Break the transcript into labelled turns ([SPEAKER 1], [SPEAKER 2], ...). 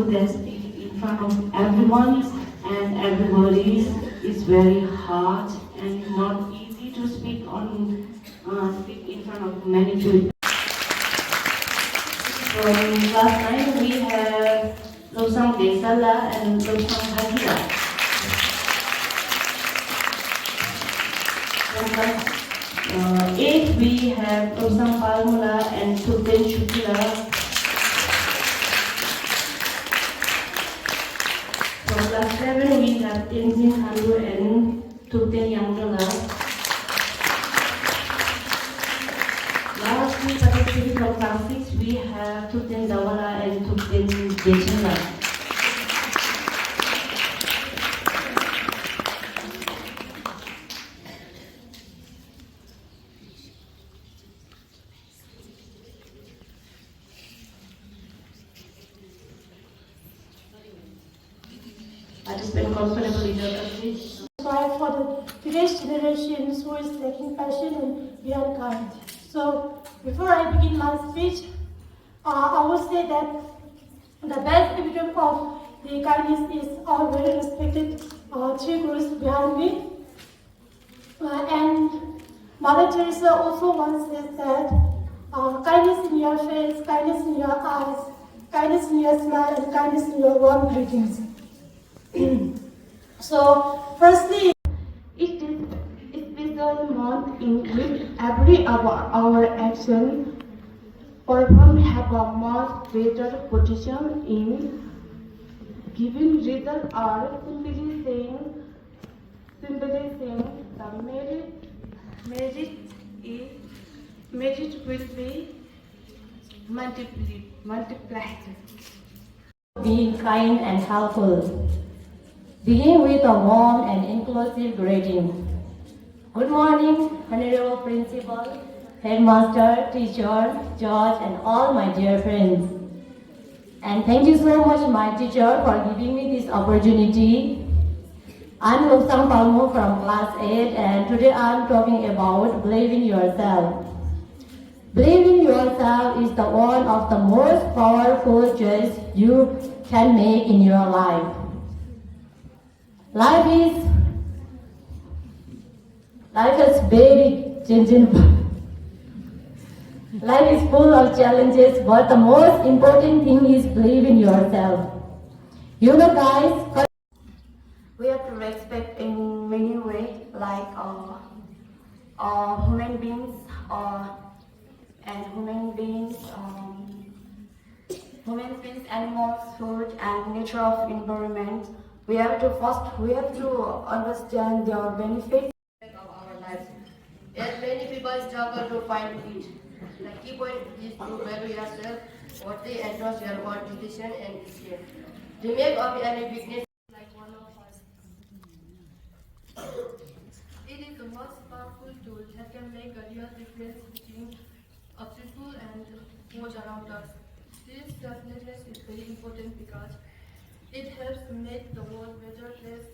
[SPEAKER 1] this in front of everyone and everybody is very hard and not easy to speak in front of many people. From class 9 we have Losang Desala and Losang Hajira. From class 8 we have Losang Palmula and Sultan Shukila. From class 7 we have Tenzin Handu and Sultan Yangdala. Lastly, participating from class 6 we have Sultan Dawala and Sultan Dejala. Participant comfortable in your country.
[SPEAKER 2] Try for the today's generations who is lacking passion and beyond kind. So before I begin my speech, I would say that the best evidence of the kindness is our very respected three gurus behind me. And Mother Teresa also once said that kindness in your face, kindness in your eyes, kindness in your smile, and kindness in your warm greetings. So, firstly, it is a special month in which every our action performed have a much better position in giving result or simply saying the merit will be multiplied.
[SPEAKER 3] Being kind and helpful. Begin with a warm and inclusive greeting. Good morning, Honorable Principal, Headmaster, Teacher, Judge, and all my dear friends. And thank you so much, my teacher, for giving me this opportunity. I'm Losang Palmo from class 8, and today I'm talking about believing yourself. Believing yourself is the one of the most powerful choices you can make in your life. Life is very changeable. Life is full of challenges, but the most important thing is believe in yourself. You know, guys,
[SPEAKER 1] We have to respect in many ways, like human beings, animals, food, and nature of environment. We have to understand their benefits
[SPEAKER 4] of our lives. Yet many people struggle to find it. The key point is to value yourself, worthy and trust your own decision and decision. Remake of any weakness like one of us. It is the most powerful tool that can make a real difference between a people and those around us. This selflessness is very important because it helps to make the world a better place